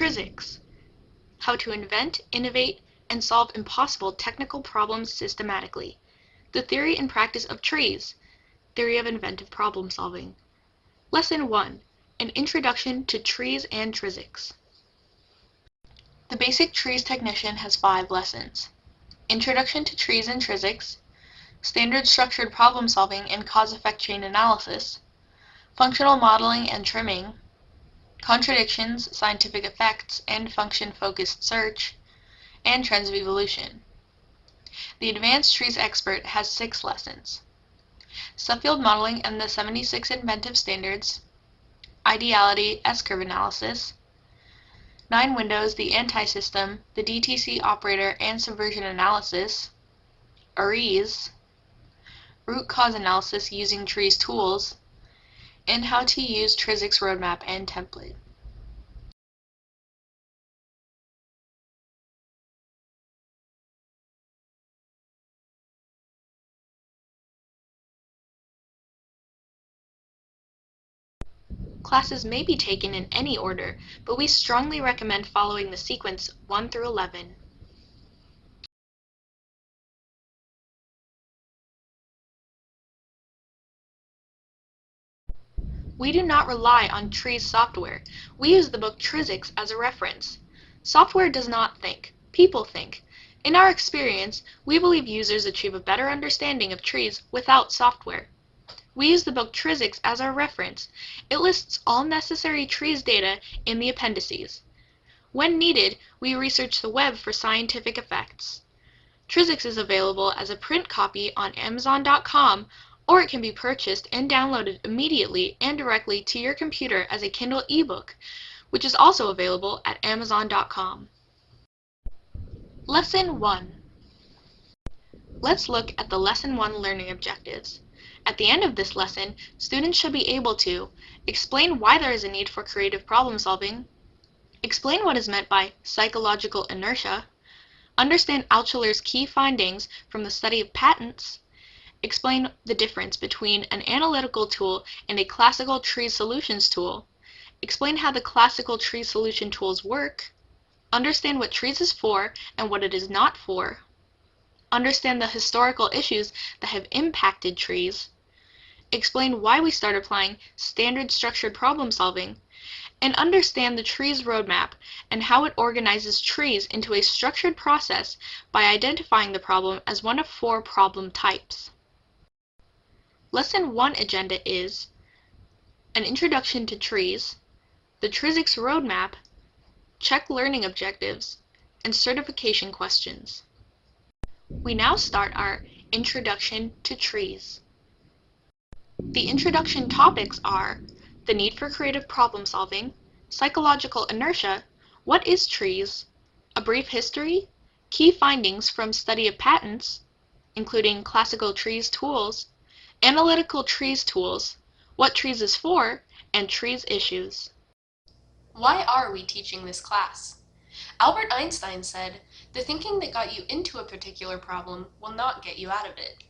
TRIZICS: How to invent, innovate, and solve impossible technical problems systematically. The theory and practice of trees. Theory of inventive problem solving. Lesson 1. An Introduction to Trees and TRIZICS. The basic trees technician has 5 lessons. Introduction to trees and TRIZICS, standard structured problem solving and cause-effect chain analysis, functional modeling and trimming, contradictions, scientific effects, and function-focused search, and trends of evolution. The advanced trees expert has 6 lessons. Subfield modeling and the 76 inventive standards, ideality, S-curve analysis, 9 windows, the anti-system, the DTC operator and subversion analysis, ARIES, root cause analysis using trees tools, and how to use TRIZICS roadmap and template. Classes may be taken in any order, but we strongly recommend following the sequence 1 through 11. We do not rely on trees software. We use the book TRIZICS as a reference. Software does not think. People think. In our experience, we believe users achieve a better understanding of trees without software. We use the book TRIZICS as our reference. It lists all necessary trees data in the appendices. When needed, we research the web for scientific effects. TRIZICS is available as a print copy on Amazon.com, or it can be purchased and downloaded immediately and directly to your computer as a Kindle ebook, which is also available at Amazon.com. Lesson 1. Let's look at the Lesson 1 learning objectives. At the end of this lesson, students should be able to explain why there is a need for creative problem solving, explain what is meant by psychological inertia, understand Altschuler's key findings from the study of patents, explain the difference between an analytical tool and a classical tree solutions tool, explain how the classical tree solution tools work, understand what TRIZICS is for and what it is not for, understand the historical issues that have impacted trees, explain why we start applying standard structured problem solving, and understand the trees roadmap and how it organizes trees into a structured process by identifying the problem as one of 4 problem types. Lesson 1 agenda is an introduction to trees, the TRIZICS roadmap, check learning objectives, and certification questions. We now start our introduction to trees. The introduction topics are the need for creative problem solving, psychological inertia, what is trees, a brief history, key findings from study of patents, including classical trees tools, analytical trees tools, what TRIZICS is for, and trees issues. Why are we teaching this class? Albert Einstein said, "The thinking that got you into a particular problem will not get you out of it."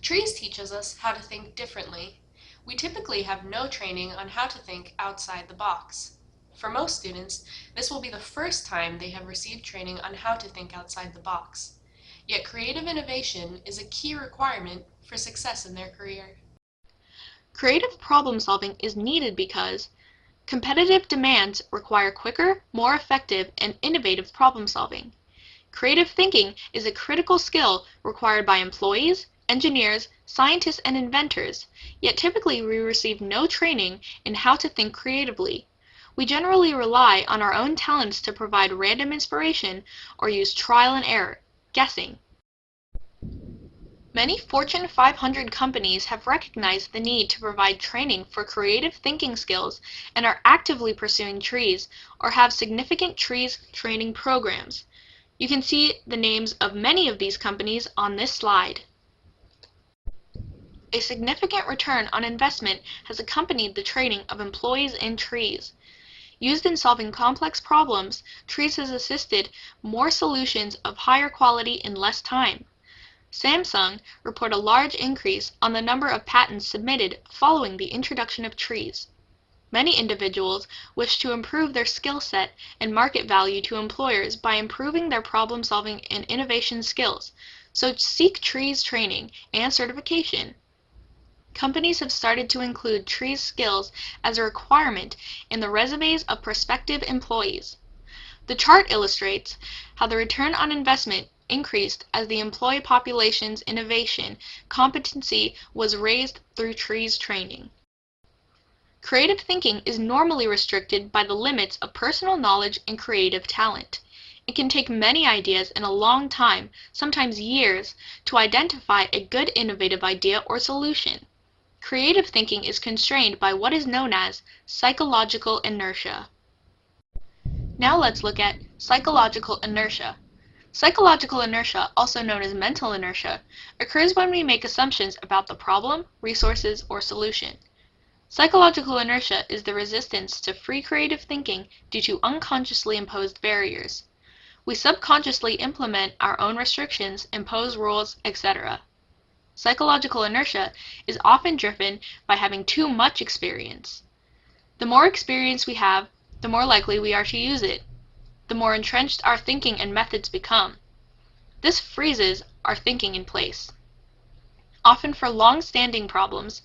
Trees teaches us how to think differently. We typically have no training on how to think outside the box. For most students, this will be the first time they have received training on how to think outside the box. Yet creative innovation is a key requirement for success in their career. Creative problem solving is needed because competitive demands require quicker, more effective, and innovative problem solving. Creative thinking is a critical skill required by employees, engineers, scientists, and inventors, yet typically we receive no training in how to think creatively. We generally rely on our own talents to provide random inspiration or use trial and error, guessing. Many Fortune 500 companies have recognized the need to provide training for creative thinking skills and are actively pursuing trees or have significant trees training programs. You can see the names of many of these companies on this slide. A significant return on investment has accompanied the training of employees in trees. Used in solving complex problems, trees has assisted more solutions of higher quality in less time. Samsung reported a large increase on the number of patents submitted following the introduction of trees. Many individuals wish to improve their skill set and market value to employers by improving their problem-solving and innovation skills, so seek TRIZ training and certification. Companies have started to include TRIZ skills as a requirement in the resumes of prospective employees. The chart illustrates how the return on investment increased as the employee population's innovation competency was raised through TRIZ training. Creative thinking is normally restricted by the limits of personal knowledge and creative talent. It can take many ideas and a long time, sometimes years, to identify a good innovative idea or solution. Creative thinking is constrained by what is known as psychological inertia. Now let's look at psychological inertia. Psychological inertia, also known as mental inertia, occurs when we make assumptions about the problem, resources, or solution. Psychological inertia is the resistance to free creative thinking due to unconsciously imposed barriers. We subconsciously implement our own restrictions, impose rules, etc. Psychological inertia is often driven by having too much experience. The more experience we have, the more likely we are to use it. The more entrenched our thinking and methods become. This freezes our thinking in place. Often for long-standing problems,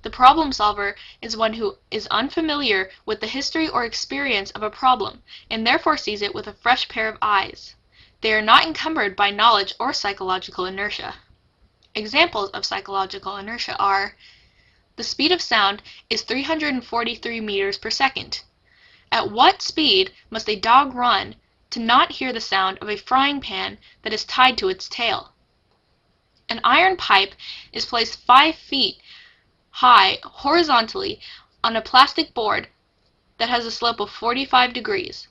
the problem solver is one who is unfamiliar with the history or experience of a problem and therefore sees it with a fresh pair of eyes. They are not encumbered by knowledge or psychological inertia. Examples of psychological inertia are: the speed of sound is 343 meters per second. At what speed must a dog run to not hear the sound of a frying pan that is tied to its tail? An iron pipe is placed 5 feet high horizontally on a plastic board that has a slope of 45 degrees.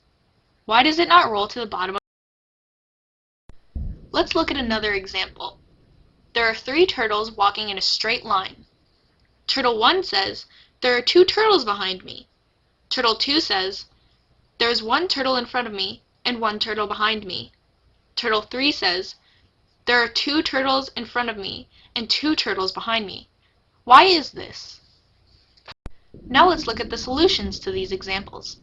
Why does it not roll to the bottom? Let's look at another example. There are 3 turtles walking in a straight line. Turtle 1 says, "There are 2 turtles behind me." Turtle 2 says, "There is 1 turtle in front of me and 1 turtle behind me." Turtle 3 says, "There are 2 turtles in front of me and 2 turtles behind me." Why is this? Now let's look at the solutions to these examples.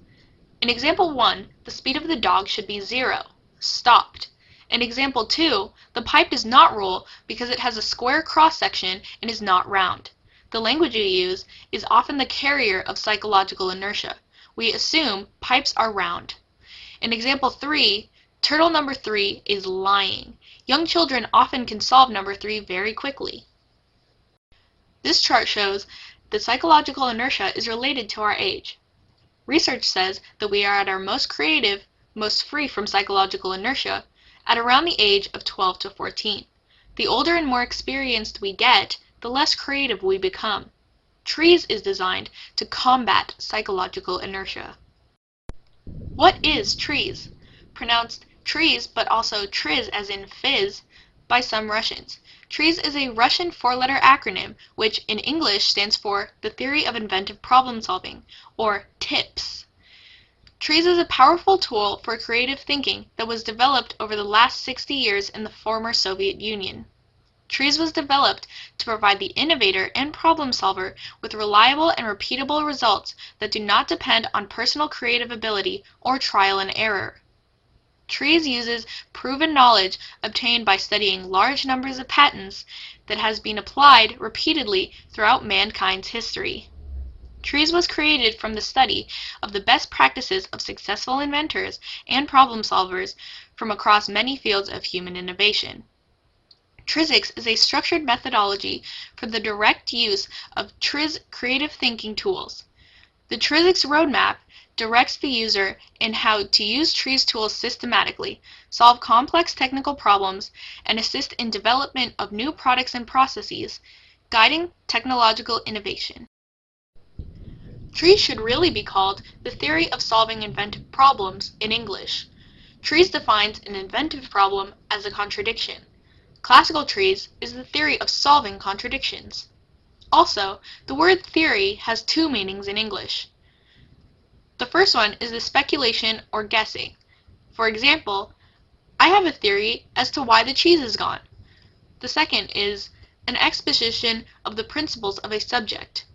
In example 1, the speed of the dog should be 0, stopped. In example 2, the pipe does not roll because it has a square cross-section and is not round. The language you use is often the carrier of psychological inertia. We assume pipes are round. In example 3, turtle number 3 is lying. Young children often can solve number 3 very quickly. This chart shows that psychological inertia is related to our age. Research says that we are at our most creative, most free from psychological inertia, at around the age of 12 to 14. The older and more experienced we get, the less creative we become. TRIZ is designed to combat psychological inertia. What is TRIZ? Pronounced TRIZ but also TRIZ as in fizz by some Russians. TRIZ is a Russian 4-letter acronym which in English stands for the Theory of Inventive Problem Solving, or TIPS. TRIZ is a powerful tool for creative thinking that was developed over the last 60 years in the former Soviet Union. TRIZ was developed to provide the innovator and problem solver with reliable and repeatable results that do not depend on personal creative ability or trial and error. TRIZ uses proven knowledge obtained by studying large numbers of patents that has been applied repeatedly throughout mankind's history. TRIZ was created from the study of the best practices of successful inventors and problem solvers from across many fields of human innovation. TRIZICS is a structured methodology for the direct use of TRIZ creative thinking tools. The TRIZICS roadmap directs the user in how to use TRIZ tools systematically, solve complex technical problems, and assist in development of new products and processes, guiding technological innovation. TRIZ should really be called the Theory of Solving Inventive Problems in English. TRIZ defines an inventive problem as a contradiction. Classical TRIZ is the theory of solving contradictions. Also, the word theory has 2 meanings in English. The first one is the speculation or guessing. For example, I have a theory as to why the cheese is gone. The second is an exposition of the principles of a subject.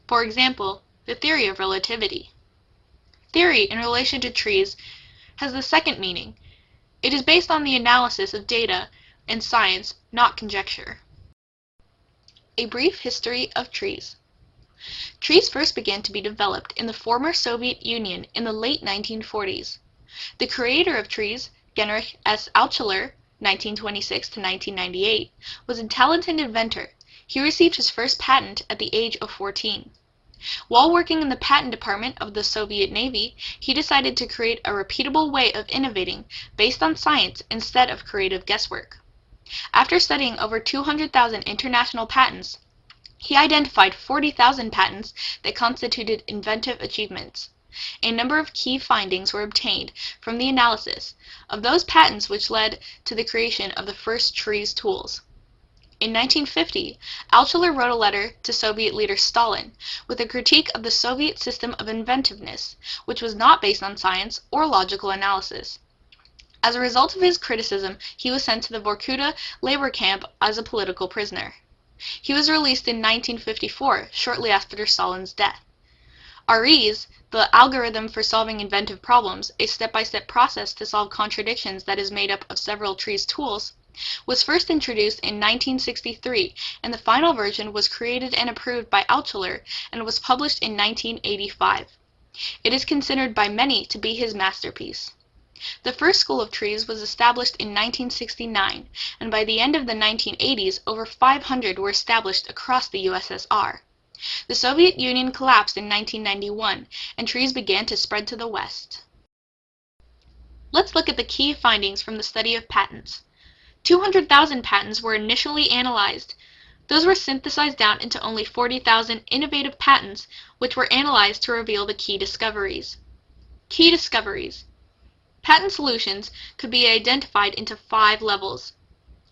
For example, The theory of relativity. Theory in relation to trees has the second meaning. It is based on the analysis of data and science, not conjecture. A brief history of trees. Trees first began to be developed in the former Soviet Union in the late 1940s. The creator of trees, Genrich S. Altschuler, 1926 to 1998, was a talented inventor. He received his first patent at the age of 14. While working in the patent department of the Soviet Navy, he decided to create a repeatable way of innovating based on science instead of creative guesswork. After studying over 200,000 international patents, he identified 40,000 patents that constituted inventive achievements. A number of key findings were obtained from the analysis of those patents which led to the creation of the first TRIZ tools. In 1950, Altschuler wrote a letter to Soviet leader Stalin with a critique of the Soviet system of inventiveness, which was not based on science or logical analysis. As a result of his criticism, he was sent to the Vorkuta labor camp as a political prisoner. He was released in 1954, shortly after Stalin's death. TRIZ, the algorithm for solving inventive problems, a step-by-step process to solve contradictions that is made up of several TRIZ tools, was first introduced in 1963, and the final version was created and approved by Altschuler and was published in 1985. It is considered by many to be his masterpiece. The first school of TRIZ was established in 1969, and by the end of the 1980s, over 500 were established across the USSR. The Soviet Union collapsed in 1991, and TRIZ began to spread to the West. Let's look at the key findings from the study of patents. 200,000 patents were initially analyzed. Those were synthesized down into only 40,000 innovative patents, which were analyzed to reveal the key discoveries. Key discoveries. Patent solutions could be identified into 5 levels.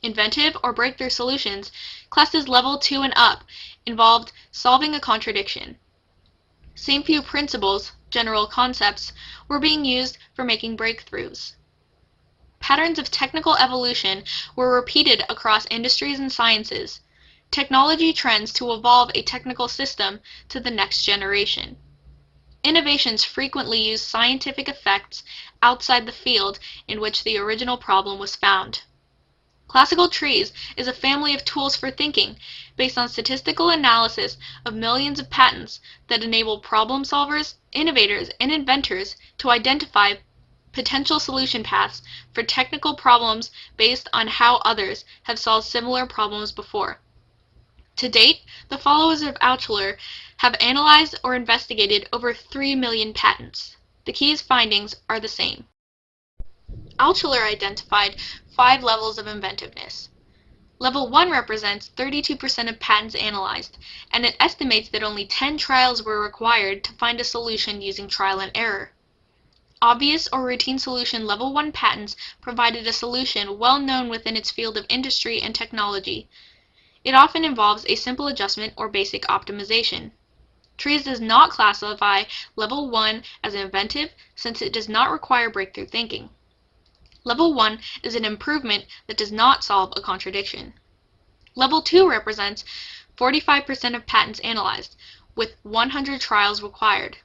Inventive or breakthrough solutions, classed as level 2 and up, involved solving a contradiction. Same few principles, general concepts, were being used for making breakthroughs. Patterns of technical evolution were repeated across industries and sciences. Technology trends to evolve a technical system to the next generation. Innovations frequently use scientific effects outside the field in which the original problem was found. Classical TRIZ is a family of tools for thinking based on statistical analysis of millions of patents that enable problem solvers, innovators, and inventors to identify potential solution paths for technical problems based on how others have solved similar problems before. To date, the followers of Altschuler have analyzed or investigated over 3 million patents. The key findings are the same. Altschuler identified 5 levels of inventiveness. Level 1 represents 32% of patents analyzed, and it estimates that only 10 trials were required to find a solution using trial and error. Obvious or routine solution level 1 patents provided a solution well known within its field of industry and technology. It often involves a simple adjustment or basic optimization. TRIZ does not classify level 1 as inventive since it does not require breakthrough thinking. Level 1 is an improvement that does not solve a contradiction. Level 2 represents 45% of patents analyzed, with 100 trials required.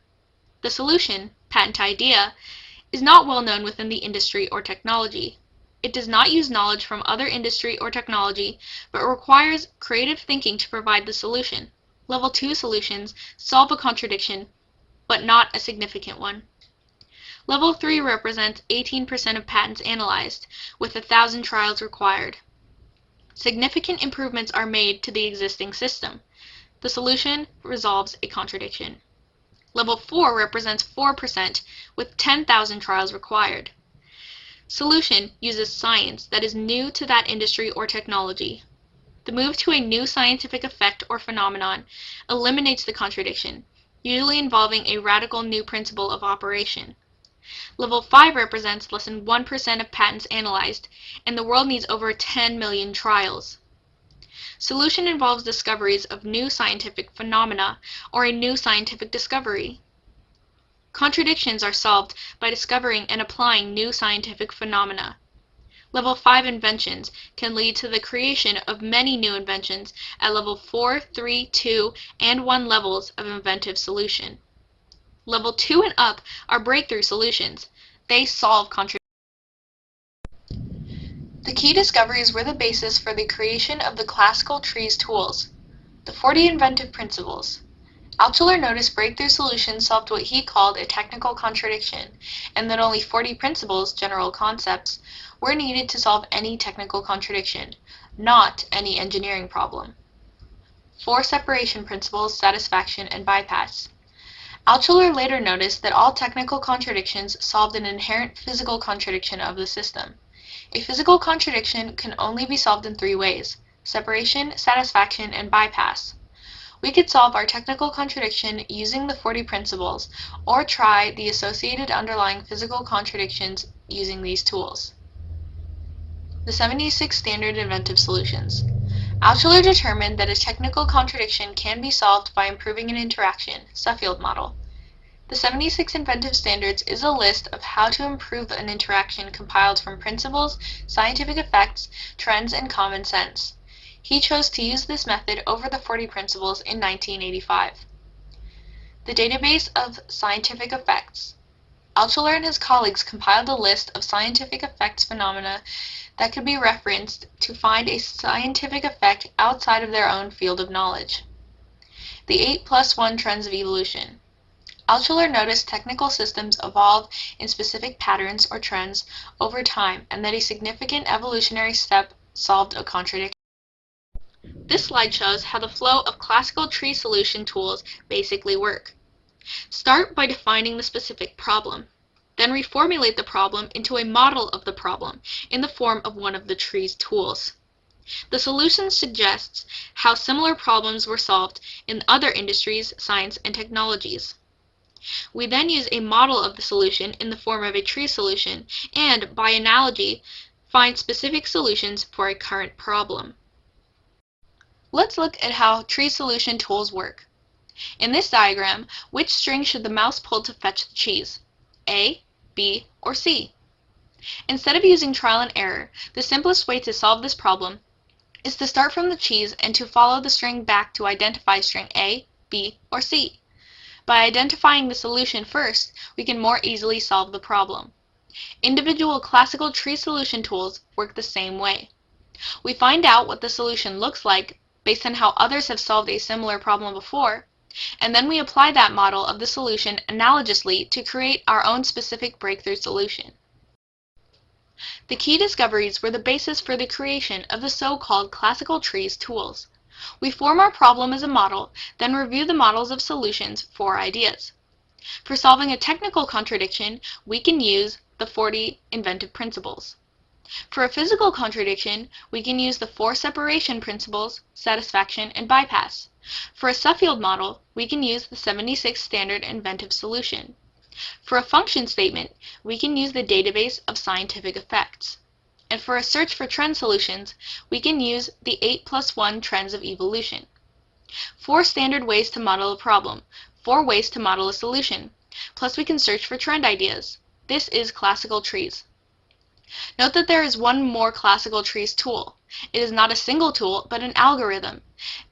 The solution, patent idea, is not well known within the industry or technology. It does not use knowledge from other industry or technology, but requires creative thinking to provide the solution. Level 2 solutions solve a contradiction, but not a significant one. Level 3 represents 18% of patents analyzed, with 1,000 trials required. Significant improvements are made to the existing system. The solution resolves a contradiction. Level 4 represents 4%, with 10,000 trials required. Solution uses science that is new to that industry or technology. The move to a new scientific effect or phenomenon eliminates the contradiction, usually involving a radical new principle of operation. Level 5 represents less than 1% of patents analyzed, and the world needs over 10 million trials. Solution involves discoveries of new scientific phenomena or a new scientific discovery. Contradictions are solved by discovering and applying new scientific phenomena. Level 5 inventions can lead to the creation of many new inventions at level 4, 3, 2, and 1 levels of inventive solution. Level 2 and up are breakthrough solutions. They solve contradictions. The key discoveries were the basis for the creation of the classical TRIZICS tools. The 40 inventive principles. Altshuler noticed breakthrough solutions solved what he called a technical contradiction, and that only 40 principles, general concepts, were needed to solve any technical contradiction, not any engineering problem. 4 separation principles, satisfaction, and bypass. Altshuler later noticed that all technical contradictions solved an inherent physical contradiction of the system. A physical contradiction can only be solved in 3 ways: separation, satisfaction, and bypass. We could solve our technical contradiction using the 40 principles, or try the associated underlying physical contradictions using these tools. The 76 standard inventive solutions. Altshuler determined that a technical contradiction can be solved by improving an interaction, Suffield model. The 76 inventive standards is a list of how to improve an interaction compiled from principles, scientific effects, trends, and common sense. He chose to use this method over the 40 principles in 1985. The database of scientific effects. Altshuler and his colleagues compiled a list of scientific effects phenomena that could be referenced to find a scientific effect outside of their own field of knowledge. The 8+1 trends of evolution. Altshuler noticed technical systems evolve in specific patterns or trends over time, and that a significant evolutionary step solved a contradiction. This slide shows how the flow of classical tree solution tools basically work. Start by defining the specific problem. Then reformulate the problem into a model of the problem in the form of one of the tree's tools. The solution suggests how similar problems were solved in other industries, science, and technologies. We then use a model of the solution in the form of a tree solution and, by analogy, find specific solutions for a current problem. Let's look at how tree solution tools work. In this diagram, which string should the mouse pull to fetch the cheese? A, B, or C? Instead of using trial and error, the simplest way to solve this problem is to start from the cheese and to follow the string back to identify string A, B, or C. By identifying the solution first, we can more easily solve the problem. Individual classical tree solution tools work the same way. We find out what the solution looks like based on how others have solved a similar problem before, and then we apply that model of the solution analogously to create our own specific breakthrough solution. The key discoveries were the basis for the creation of the so-called classical trees tools. We form our problem as a model, then review the models of solutions for ideas. For solving a technical contradiction, we can use the 40 inventive principles. For a physical contradiction, we can use the 4 separation principles, satisfaction, and bypass. For a Suffield model, we can use the 76 standard inventive solution. For a function statement, we can use the database of scientific effects. And for a search for trend solutions, we can use the 8+1 trends of evolution. 4 standard ways to model a problem, 4 ways to model a solution. Plus we can search for trend ideas. This is classical trees. Note that there is one more classical trees tool. It is not a single tool, but an algorithm.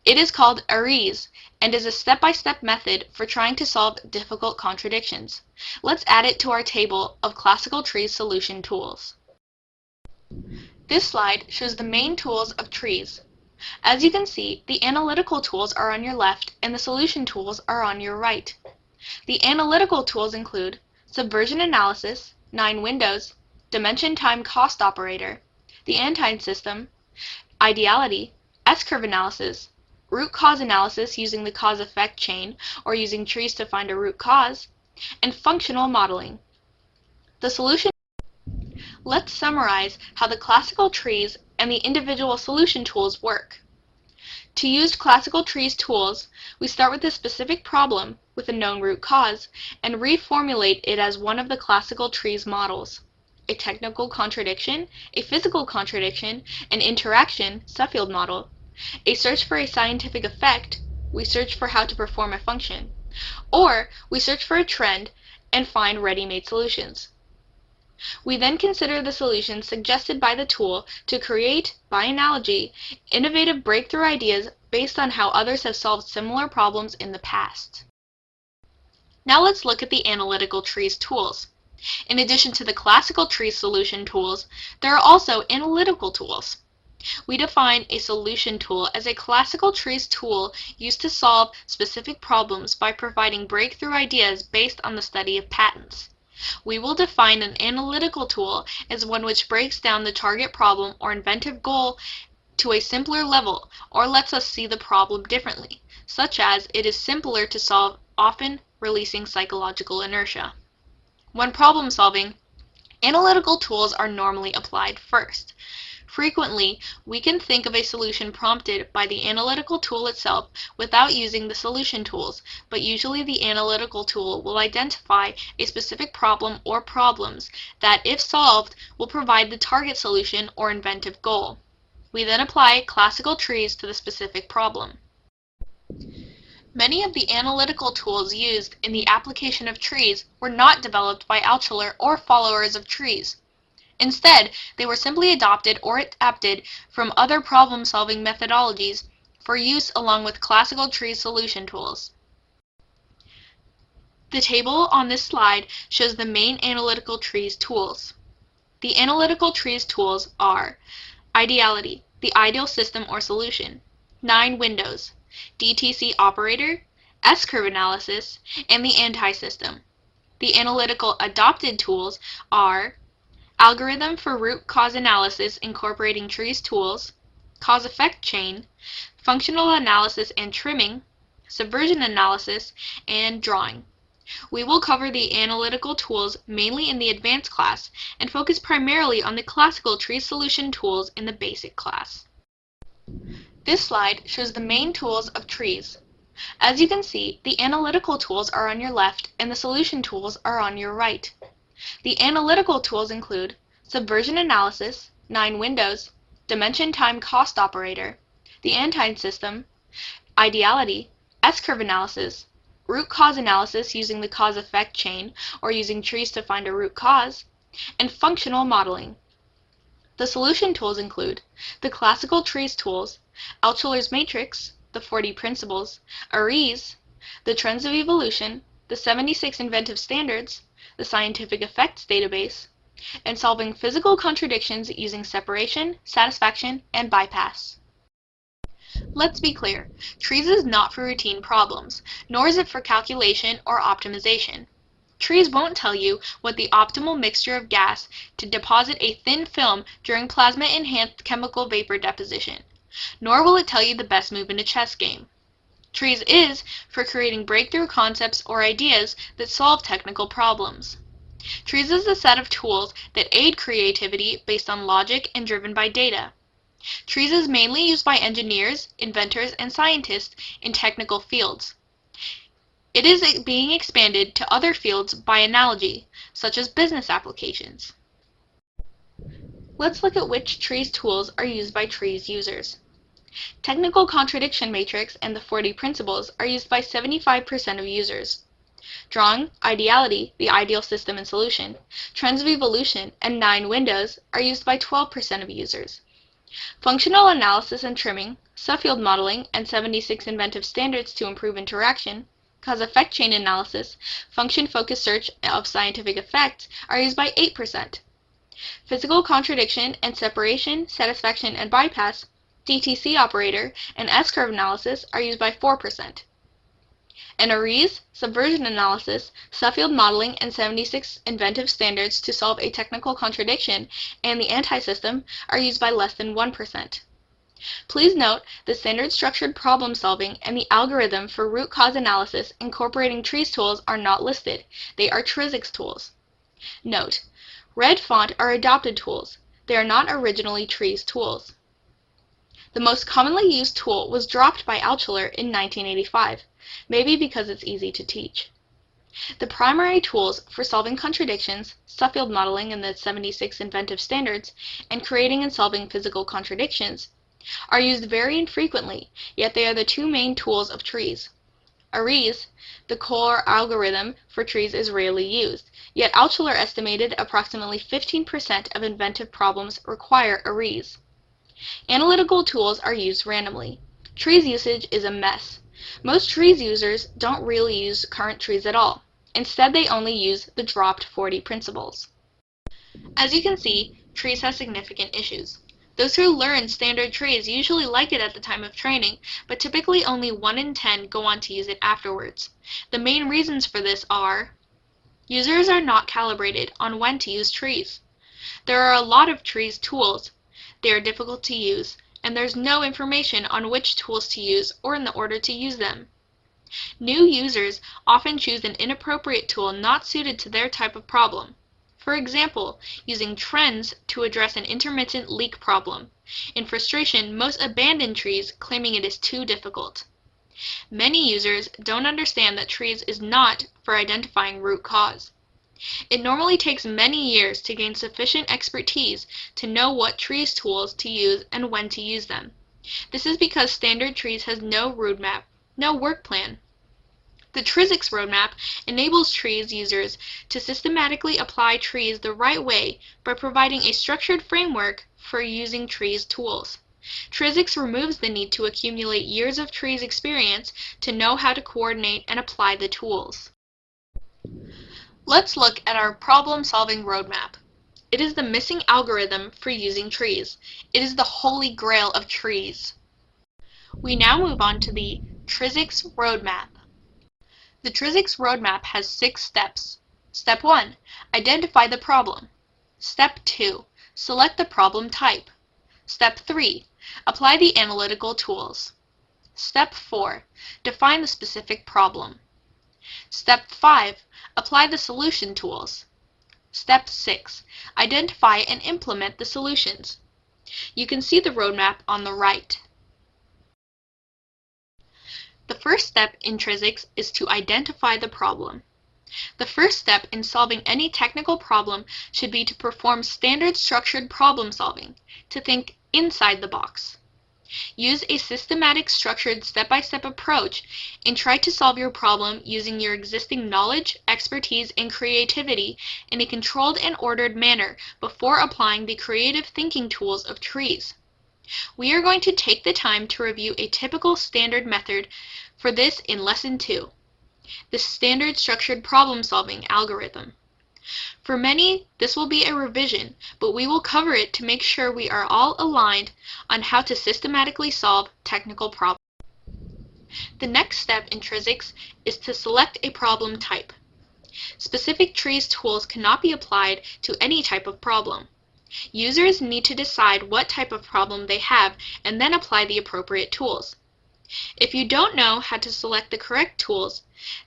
It is called TRIZICS and is a step-by-step method for trying to solve difficult contradictions. Let's add it to our table of classical trees solution tools. This slide shows the main tools of TRIZICS. As you can see, the analytical tools are on your left and the solution tools are on your right. The analytical tools include subversion analysis, 9 windows, dimension time cost operator, the Antine system, ideality, S-curve analysis, root cause analysis using the cause-effect chain or using trees to find a root cause, and functional modeling. The solution. Let's summarize how the classical trees and the individual solution tools work. To use classical trees tools, we start with a specific problem with a known root cause and reformulate it as one of the classical trees models. A technical contradiction, a physical contradiction, an interaction, Suffield model, a search for a scientific effect, we search for how to perform a function, or we search for a trend and find ready-made solutions. We then consider the solutions suggested by the tool to create, by analogy, innovative breakthrough ideas based on how others have solved similar problems in the past. Now let's look at the analytical TRIZ tools. In addition to the classical TRIZ solution tools, there are also analytical tools. We define a solution tool as a classical TRIZ tool used to solve specific problems by providing breakthrough ideas based on the study of patterns. We will define an analytical tool as one which breaks down the target problem or inventive goal to a simpler level or lets us see the problem differently, such as it is simpler to solve, often releasing psychological inertia. When problem solving, analytical tools are normally applied first. Frequently, we can think of a solution prompted by the analytical tool itself without using the solution tools, but usually the analytical tool will identify a specific problem or problems that, if solved, will provide the target solution or inventive goal. We then apply classical TRIZ to the specific problem. Many of the analytical tools used in the application of TRIZ were not developed by Altshuler or followers of TRIZ. Instead, they were simply adopted or adapted from other problem-solving methodologies for use along with classical TRIZ solution tools. The table on this slide shows the main analytical TRIZ tools. The analytical TRIZ tools are ideality, the ideal system or solution, 9 windows, DTC operator, S-curve analysis, and the anti-system. The analytical adopted tools are algorithm for root cause analysis incorporating TRIZ tools, cause-effect chain, functional analysis and trimming, subversion analysis, and drawing. We will cover the analytical tools mainly in the advanced class and focus primarily on the classical TRIZ solution tools in the basic class. This slide shows the main tools of TRIZ. As you can see, the analytical tools are on your left and the solution tools are on your right. The analytical tools include subversion analysis, 9 windows, dimension time cost operator, the anti-system, ideality, S-curve analysis, root cause analysis using the cause-effect chain or using TRIZ to find a root cause, and functional modeling. The solution tools include the classical TRIZ tools, Altshuler's matrix, the 40 principles, ARIES, the trends of evolution, the 76 inventive standards, the scientific effects database, and solving physical contradictions using separation, satisfaction, and bypass. Let's be clear, TRIZ is not for routine problems, nor is it for calculation or optimization. TRIZ won't tell you what the optimal mixture of gas to deposit a thin film during plasma-enhanced chemical vapor deposition, nor will it tell you the best move in a chess game. TRIZ is for creating breakthrough concepts or ideas that solve technical problems. TRIZ is a set of tools that aid creativity based on logic and driven by data. TRIZ is mainly used by engineers, inventors, and scientists in technical fields. It is being expanded to other fields by analogy, such as business applications. Let's look at which TRIZ tools are used by TRIZ users. Technical contradiction matrix and the 40 principles are used by 75% of users. Drawing, ideality, the ideal system and solution, trends of evolution, and 9 windows are used by 12% of users. Functional analysis and trimming, subfield modeling, and 76 inventive standards to improve interaction, cause-effect chain analysis, function-focused search of scientific effects are used by 8%. Physical contradiction and separation, satisfaction, and bypass, DTC operator, and S-curve analysis are used by 4%. And ARIES, subversion analysis, subfield modeling, and 76 inventive standards to solve a technical contradiction, and the anti-system are used by less than 1%. Please note the standard structured problem solving and the algorithm for root cause analysis incorporating TRIZ tools are not listed. They are TRIZICS tools. Note, red font are adopted tools. They are not originally TRIZ tools. The most commonly used tool was dropped by Altshuler in 1985, maybe because it's easy to teach. The primary tools for solving contradictions, subfield modeling and the 76 inventive standards, and creating and solving physical contradictions, are used very infrequently, yet they are the two main tools of TRIZ. ARIES, the core algorithm for trees, is rarely used, yet Altshuler estimated approximately 15% of inventive problems require ARIES. Analytical tools are used randomly. TRIZ usage is a mess. Most TRIZ users don't really use current trees at all. Instead, they only use the dropped 40 principles. As you can see, TRIZ has significant issues. Those who learn standard TRIZ usually like it at the time of training, but typically only 1 in 10 go on to use it afterwards. The main reasons for this are: users are not calibrated on when to use TRIZ. There are a lot of TRIZ tools. They are difficult to use, and there's no information on which tools to use or in the order to use them. New users often choose an inappropriate tool not suited to their type of problem. For example, using trends to address an intermittent leak problem. In frustration, most abandon TRIZ, claiming it is too difficult. Many users don't understand that TRIZ is not for identifying root cause. It normally takes many years to gain sufficient expertise to know what TRIZ tools to use and when to use them. This is because standard TRIZ has no roadmap, no work plan. The TRIZICS roadmap enables TRIZ users to systematically apply TRIZ the right way by providing a structured framework for using TRIZ tools. TRIZICS removes the need to accumulate years of TRIZ experience to know how to coordinate and apply the tools. Let's look at our problem-solving roadmap. It is the missing algorithm for using TRIZ. It is the holy grail of TRIZ. We now move on to the TRIZICS roadmap. The TRIZICS roadmap has 6 steps. Step 1. Identify the problem. Step 2. Select the problem type. Step 3. Apply the analytical tools. Step 4. Define the specific problem. Step 5. Apply the solution tools. Step 6. Identify and implement the solutions. You can see the roadmap on the right. The first step in TRIZICS is to identify the problem. The first step in solving any technical problem should be to perform standard structured problem solving, to think inside the box. Use a systematic, structured, step-by-step approach and try to solve your problem using your existing knowledge, expertise, and creativity in a controlled and ordered manner before applying the creative thinking tools of TRIZ. We are going to take the time to review a typical standard method for this in Lesson 2, the standard structured problem-solving algorithm. For many, this will be a revision, but we will cover it to make sure we are all aligned on how to systematically solve technical problems. The next step in TRIZICS is to select a problem type. Specific TRIZ tools cannot be applied to any type of problem. Users need to decide what type of problem they have and then apply the appropriate tools. If you don't know how to select the correct tools,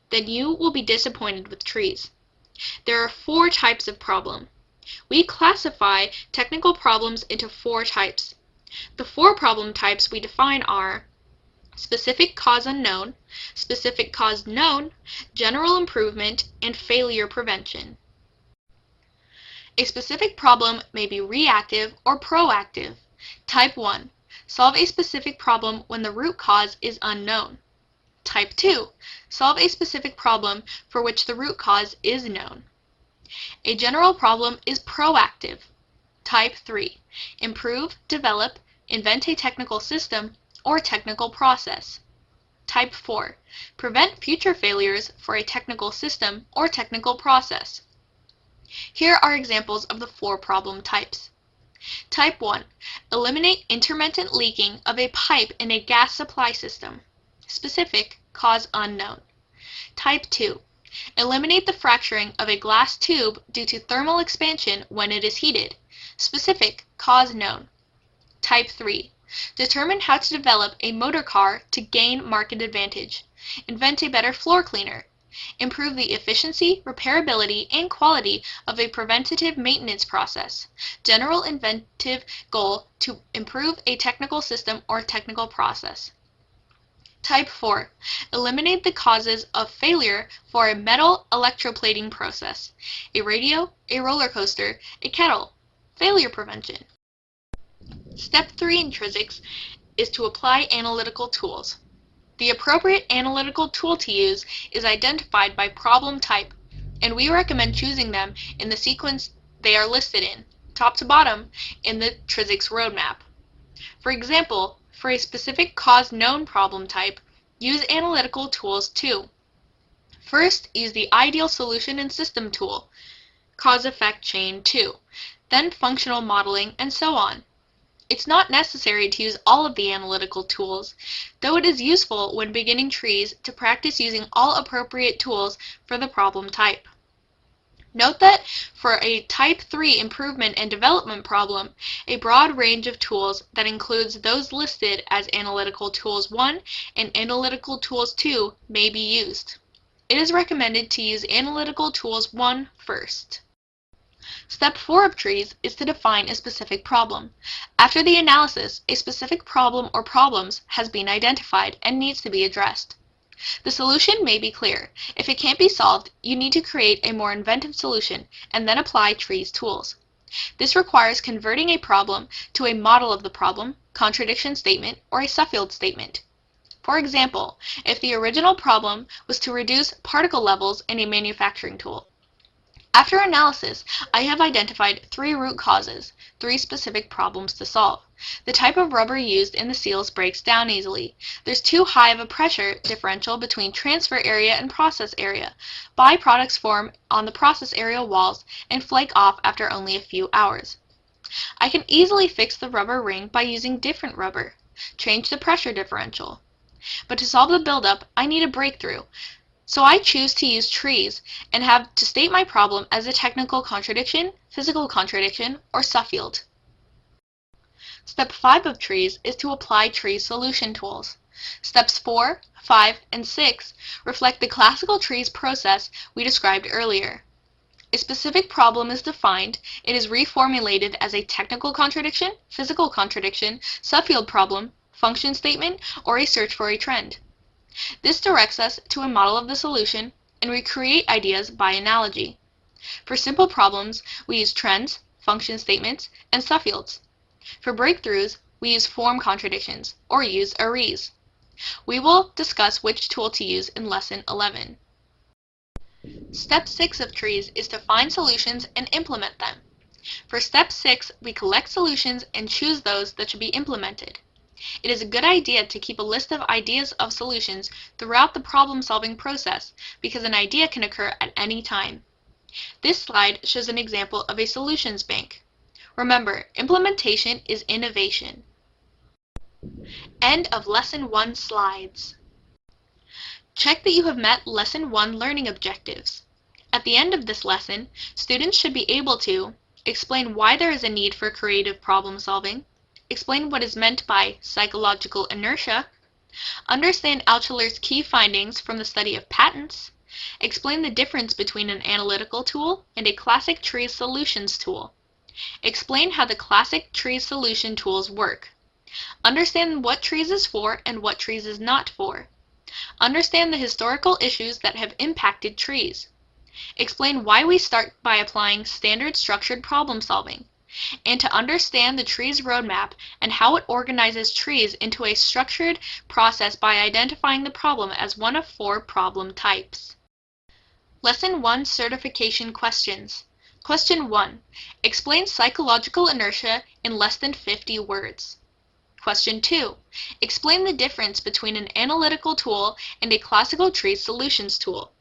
then you will be disappointed with TRIZ. There are 4 types of problem. We classify technical problems into 4 types. The 4 problem types we define are specific cause unknown, specific cause known, general improvement, and failure prevention. A specific problem may be reactive or proactive. Type 1. Solve a specific problem when the root cause is unknown. Type 2. Solve a specific problem for which the root cause is known. A general problem is proactive. Type 3. Improve, develop, invent a technical system or technical process. Type 4. Prevent future failures for a technical system or technical process. Here are examples of the 4 problem types. Type 1. Eliminate intermittent leaking of a pipe in a gas supply system. Specific, cause unknown. Type 2. Eliminate the fracturing of a glass tube due to thermal expansion when it is heated. Specific, cause known. Type 3. Determine how to develop a motor car to gain market advantage. Invent a better floor cleaner. Improve the efficiency, repairability, and quality of a preventative maintenance process. General inventive goal to improve a technical system or technical process. Type 4. Eliminate the causes of failure for a metal electroplating process. A radio, a roller coaster, a kettle. Failure prevention. Step 3 in TRIZICS is to apply analytical tools. The appropriate analytical tool to use is identified by problem type, and we recommend choosing them in the sequence they are listed in, top to bottom, in the TRIZICS roadmap. For example, for a specific cause-known problem type, use analytical tools too. First, use the ideal solution and system tool, cause-effect chain 2, then functional modeling, and so on. It's not necessary to use all of the analytical tools, though it is useful when beginning TRIZ to practice using all appropriate tools for the problem type. Note that for a Type 3 improvement and development problem, a broad range of tools that includes those listed as Analytical Tools 1 and Analytical Tools 2 may be used. It is recommended to use Analytical Tools 1 first. Step 4 of TRIZ is to define a specific problem. After the analysis, a specific problem or problems has been identified and needs to be addressed. The solution may be clear. If it can't be solved, you need to create a more inventive solution and then apply TRIZ tools. This requires converting a problem to a model of the problem, contradiction statement, or a subfield statement. For example, if the original problem was to reduce particle levels in a manufacturing tool. After analysis, I have identified 3 root causes, 3 specific problems to solve. The type of rubber used in the seals breaks down easily. There's too high of a pressure differential between transfer area and process area. Byproducts form on the process area walls and flake off after only a few hours. I can easily fix the rubber ring by using different rubber. Change the pressure differential. But to solve the buildup, I need a breakthrough. So I choose to use TRIZ and have to state my problem as a technical contradiction, physical contradiction, or subfield. Step 5 of TRIZ is to apply TRIZ solution tools. Steps 4, 5, and 6 reflect the classical TRIZ process we described earlier. A specific problem is defined, it is reformulated as a technical contradiction, physical contradiction, subfield problem, function statement, or a search for a trend. This directs us to a model of the solution, and we create ideas by analogy. For simple problems, we use trends, function statements, and subfields. For breakthroughs, we use form contradictions, or use arrays. We will discuss which tool to use in Lesson 11. Step 6 of TRIZ is to find solutions and implement them. For Step 6, we collect solutions and choose those that should be implemented. It is a good idea to keep a list of ideas of solutions throughout the problem-solving process because an idea can occur at any time. This slide shows an example of a solutions bank. Remember, implementation is innovation. End of Lesson 1 slides. Check that you have met Lesson 1 learning objectives. At the end of this lesson, students should be able to explain why there is a need for creative problem solving, explain what is meant by psychological inertia, understand Altschuler's key findings from the study of patents, explain the difference between an analytical tool and a classic TRIZ solutions tool, explain how the classic TRIZ solution tools work, understand what TRIZ is for and what TRIZ is not for, understand the historical issues that have impacted TRIZ, explain why we start by applying standard structured problem solving, and to understand the TRIZ roadmap and how it organizes TRIZ into a structured process by identifying the problem as one of 4 problem types. Lesson 1 Certification Questions. Question 1. Explain psychological inertia in less than 50 words. Question 2. Explain the difference between an analytical tool and a classical TRIZ solutions tool.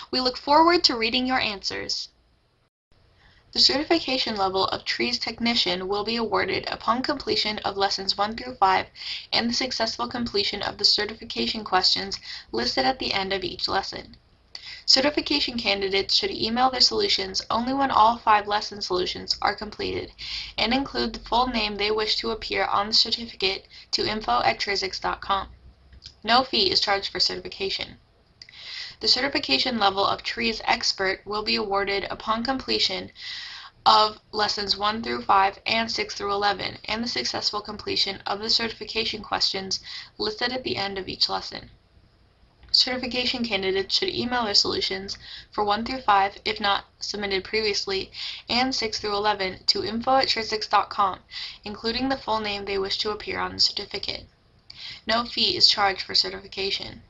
We look forward to reading your answers. The certification level of TRIZ Technician will be awarded upon completion of Lessons 1 through 5 and the successful completion of the certification questions listed at the end of each lesson. Certification candidates should email their solutions only when all 5 lesson solutions are completed and include the full name they wish to appear on the certificate to info@trizics.com. No fee is charged for certification. The certification level of TRIZ Expert will be awarded upon completion of Lessons 1 through 5 and 6 through 11 and the successful completion of the certification questions listed at the end of each lesson. Certification candidates should email their solutions for 1 through 5 if not submitted previously and 6 through 11 to info@trizics.com, including the full name they wish to appear on the certificate. No fee is charged for certification.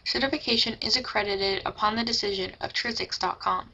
Certification is accredited upon the decision of TRIZICS.com.